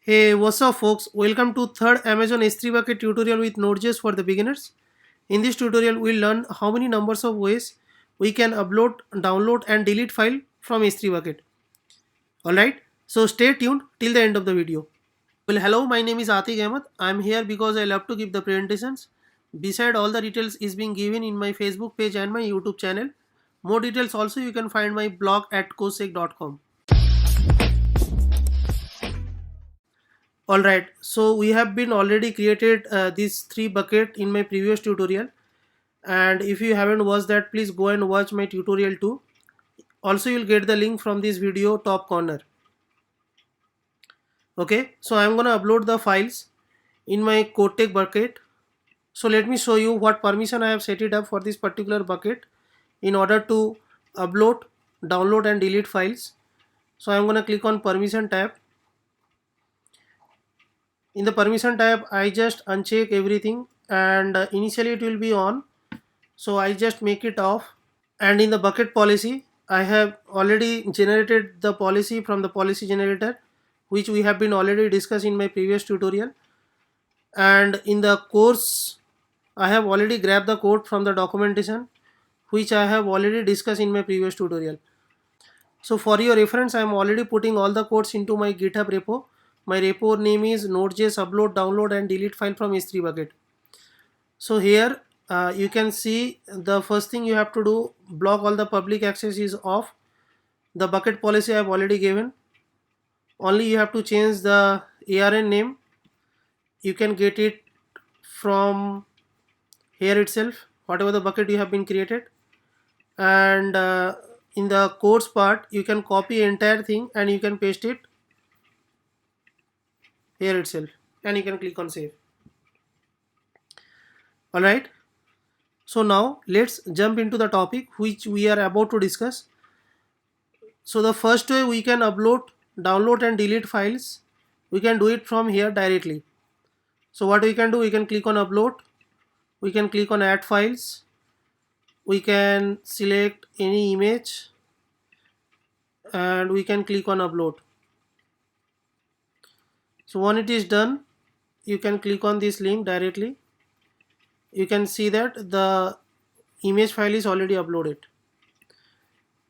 Hey, what's up folks? Welcome to third Amazon S3 bucket tutorial with Node.js for the beginners. In this tutorial, we'll learn how many numbers of ways we can upload, download and delete file from S3 bucket. Alright, so stay tuned till the end of the video. Well, hello, my name is Atik Ahmed. I'm here because I love to give the presentations. Beside all the details is being given in my Facebook page and my YouTube channel. More details also you can find my blog at cosec.com. Alright, so we have been already created these three bucket in my previous tutorial, and if you haven't watched that, please go and watch my tutorial too. Also, you'll get the link from this video top corner. Okay, so I'm gonna upload the files in my CodeTech bucket. So let me show you what permission I have set it up for this particular bucket in order to upload, download and delete files. So I'm gonna click on permission tab. In the permission tab, I just uncheck everything, and initially it will be on, so I just make it off. And in the bucket policy, I have already generated the policy from the policy generator, which we have been already discussed in my previous tutorial. And in the course, I have already grabbed the code from the documentation, which I have already discussed in my previous tutorial. So for your reference, I am already putting all the codes into my GitHub repo. My repo name is Node.js upload, download and delete file from S3 bucket. So here you can see the first thing you have to do, block all the public access is off. The bucket policy I have already given. Only you have to change the ARN name. You can get it from here itself, whatever the bucket you have been created. And in the codes part, you can copy entire thing and you can paste it here itself, and you can click on save. Alright, so now let's jump into the topic which we are about to discuss. So the first way we can upload, download and delete files, we can do it from here directly. So what we can do, we can click on upload, we can click on add files, we can select any image and we can click on upload. So when it is done, you can click on this link directly. You can see that the image file is already uploaded.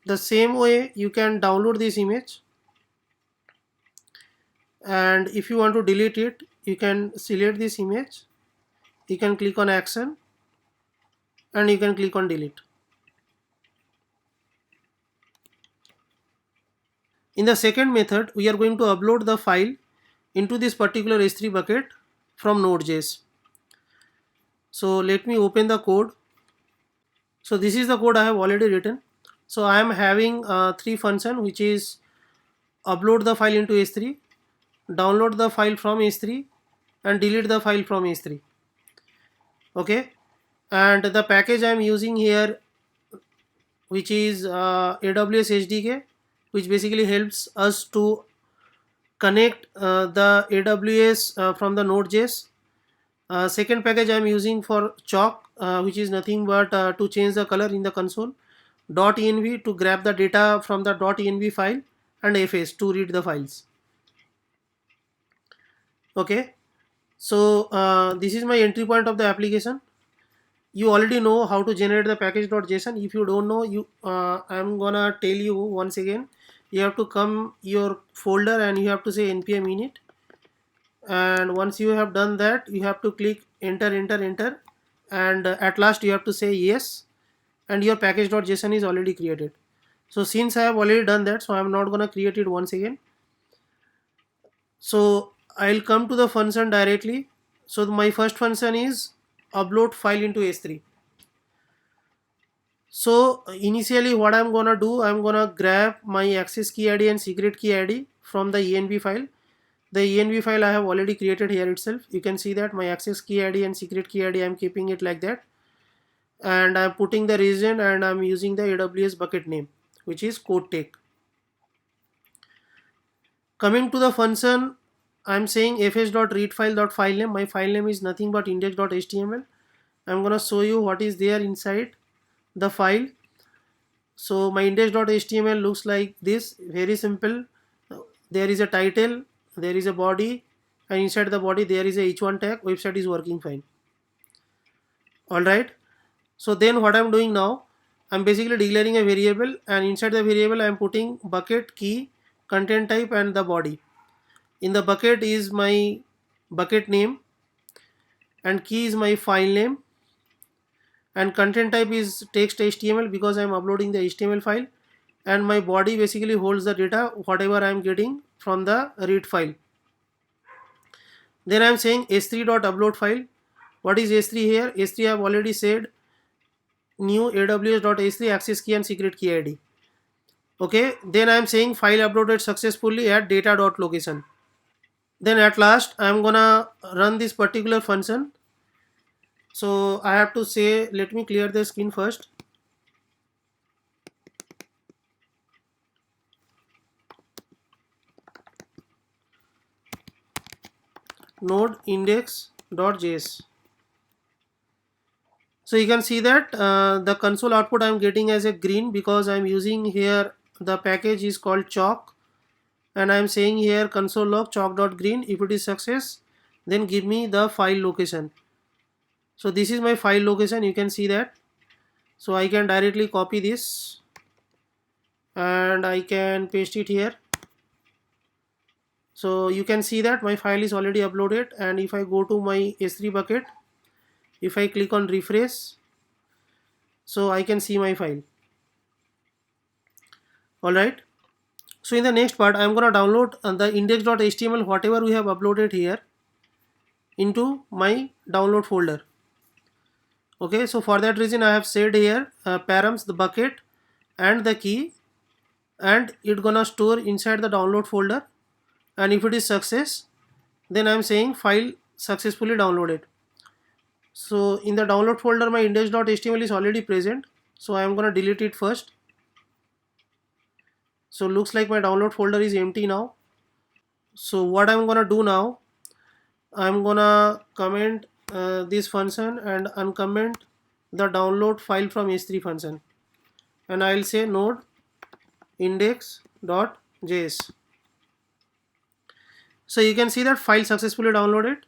The same way you can download this image, and if you want to delete it, you can select this image, you can click on action and you can click on delete. In the second method, we are going to upload the file into this particular S3 bucket from Node.js. So let me open the code. So this is the code I have already written. So I am having three functions, which is upload the file into S3, download the file from S3 and delete the file from S3. Okay, and the package I am using here, which is AWS SDK, which basically helps us to connect the AWS from the Node.js. Second package I am using for Chalk, which is nothing but to change the color in the console, .env to grab the data from the .env file, and fs to read the files. Okay, so this is my entry point of the application. You already know how to generate the package.json. If you don't know, I'm gonna tell you once again. You have to come your folder and you have to say npm init, and once you have done that, you have to click enter, and at last you have to say yes, and your package.json is already created. So since I have already done that, so I'm not gonna create it once again. So I'll come to the function directly. So my first function is upload file into S3. So initially what I'm gonna do, I'm gonna grab my access key ID and secret key ID from the env file. The env file I have already created here itself. You can see that my access key ID and secret key ID, I'm keeping it like that, and I'm putting the region and I'm using the AWS bucket name, which is CodeTech. Coming to the function, I'm saying fs.readfile.file name. My file name is nothing but index.html. I'm gonna show you what is there inside the file. So my index.html looks like this, very simple. There is a title, there is a body, and inside the body there is a h1 tag. Website is working fine. All right. So then what I'm doing now, I'm basically declaring a variable, and inside the variable I'm putting bucket, key, content type, and the body. In the bucket is my bucket name, and key is my file name, and content type is text HTML because I'm uploading the HTML file, and my body basically holds the data whatever I'm getting from the read file. Then I'm saying s3.upload file. What is s3 here? S3 I've already said, new aws.s3 access key and secret key id. Okay, then I'm saying file uploaded successfully at data.location. Then at last I'm gonna run this particular function. So I have to say, let me clear the screen first. Node index.js. So you can see that the console output I'm getting as a green because I'm using here the package is called chalk, and I'm saying here console log chalk.green. If it is success, then give me the file location. So this is my file location, you can see that. So I can directly copy this and I can paste it here. So you can see that my file is already uploaded, and if I go to my S3 bucket, if I click on refresh, so I can see my file. Alright. So in the next part I'm gonna download the index.html whatever we have uploaded here into my download folder. Okay, so for that reason I have said here params the bucket and the key, and it gonna store inside the download folder, and if it is success, then I'm saying file successfully downloaded. So in the download folder my index.html is already present, so I am gonna delete it first. So looks like my download folder is empty now. So what I'm gonna do now, I'm gonna comment this function and uncomment the download file from h3 function, and I'll say node index.js. So you can see that file successfully downloaded,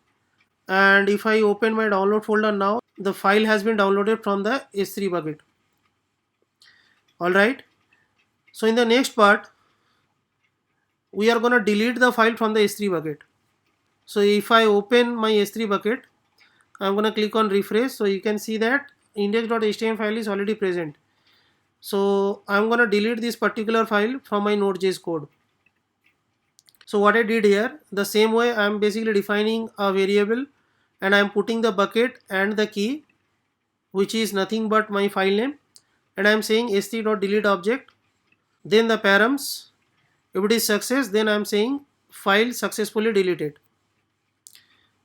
and if I open my download folder now, the file has been downloaded from the s3 bucket. Alright. So in the next part we are gonna delete the file from the s3 bucket. So if I open my s3 bucket, I'm gonna click on refresh, so you can see that index.html file is already present. So I'm gonna delete this particular file from my node.js code. So what I did here, the same way I'm basically defining a variable, and I'm putting the bucket and the key, which is nothing but my file name, and I'm saying s3.delete object, then the params. If it is success, then I'm saying file successfully deleted.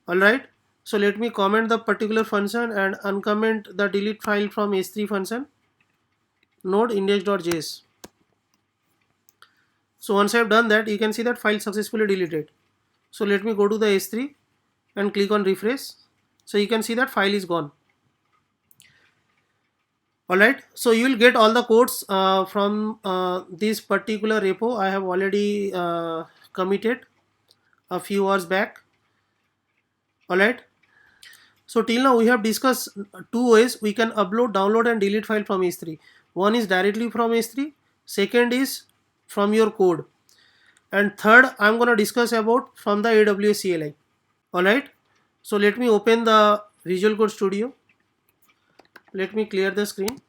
Alright. So let me comment the particular function and uncomment the delete file from s3 function, node index.js. So once I've done that, you can see that file successfully deleted. So let me go to the s3 and click on refresh. So you can see that file is gone. Alright, so you will get all the codes from this particular repo I have already committed a few hours back. Alright, so till now we have discussed two ways we can upload, download and delete file from s3. One is directly from s3, second is from your code, and third I'm going to discuss about from the AWS CLI. Alright, so let me open the Visual Code Studio. Let me clear the screen.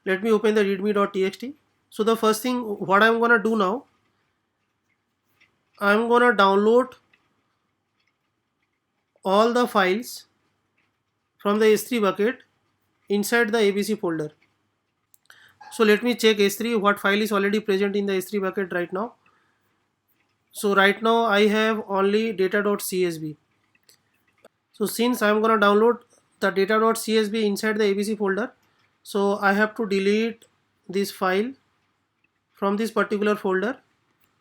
Let me open the readme.txt. So the first thing what I'm gonna do now, I'm gonna download all the files from the s3 bucket inside the abc folder. So let me check s3 what file is already present in the s3 bucket right now. So right now I have only data.csv. So since I'm gonna download the data.csv inside the abc folder, so I have to delete this file from this particular folder,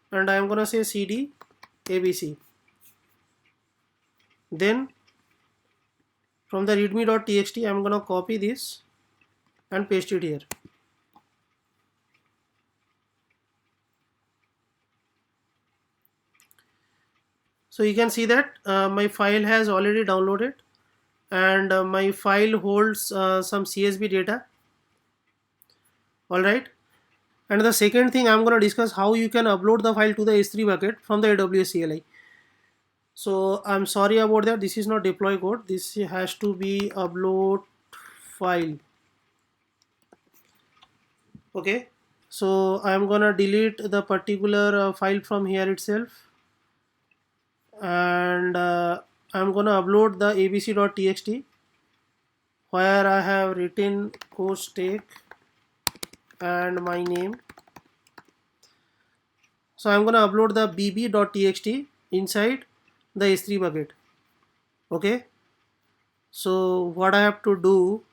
and I am gonna say cd abc. Then from the readme.txt I am gonna copy this and paste it here. So you can see that my file has already downloaded, and my file holds some CSV data. All right. And the second thing I'm going to discuss how you can upload the file to the S3 bucket from the AWS CLI. So I'm sorry about that. This is not deploy code. This has to be upload file. Okay. So I'm gonna delete the particular file from here itself, and I'm gonna upload the abc.txt where I have written course take and my name. So I'm gonna upload the bb.txt inside the S3 bucket. Okay. So what I have to do?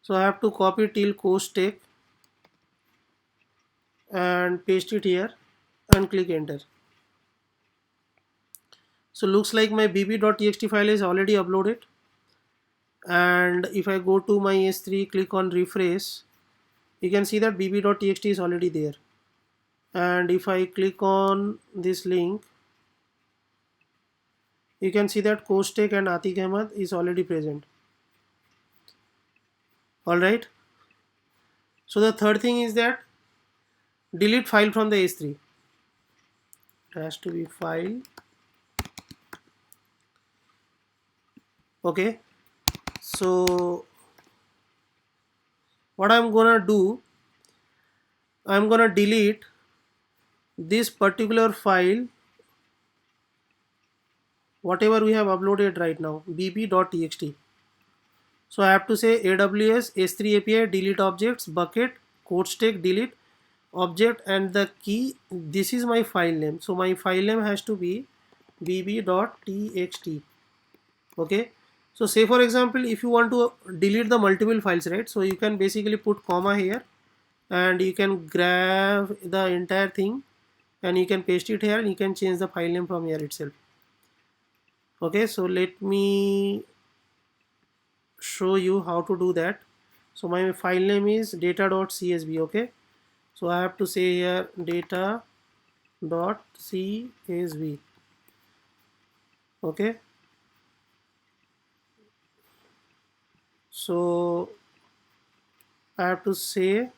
So I have to copy till course take and paste it here and click enter. So looks like my bb.txt file is already uploaded, and if I go to my S3, click on refresh, you can see that bb.txt is already there. And if I click on this link, you can see that Kostek and Atiq Ahmed is already present. Alright. So the third thing is that delete file from the S3. It has to be file. Okay. So what I'm gonna do, I'm gonna delete this particular file, whatever we have uploaded right now, bb.txt. So I have to say AWS S3 API delete objects bucket code stack delete object and the key. This is my file name. So my file name has to be bb.txt. Okay. So say for example, if you want to delete the multiple files, right? So you can basically put comma here and you can grab the entire thing and you can paste it here and you can change the file name from here itself. Okay. So let me show you how to do that. So my file name is data.csv. Okay. So I have to say here data.csv. Okay. So I have to say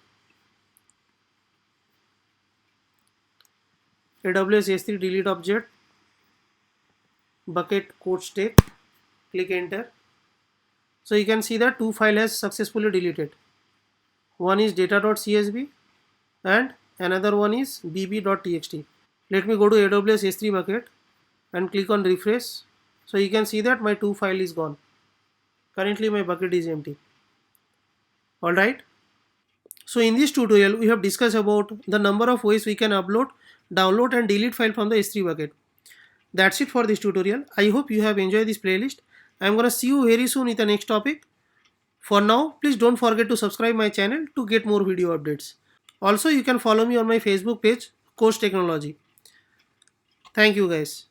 AWS S3 delete object bucket code stack, click enter. So you can see that two files has successfully deleted. One is data.csv and another one is bb.txt. Let me go to AWS S3 bucket and click on refresh. So you can see that my two file is gone. Currently my bucket is empty. Alright. So in this tutorial we have discussed about the number of ways we can upload, download and delete file from the S3 bucket. That's it for this tutorial. I hope you have enjoyed this playlist. I'm gonna see you very soon with the next topic. For now, please don't forget to subscribe my channel to get more video updates. Also, you can follow me on my Facebook page, Coach Technology. Thank you guys.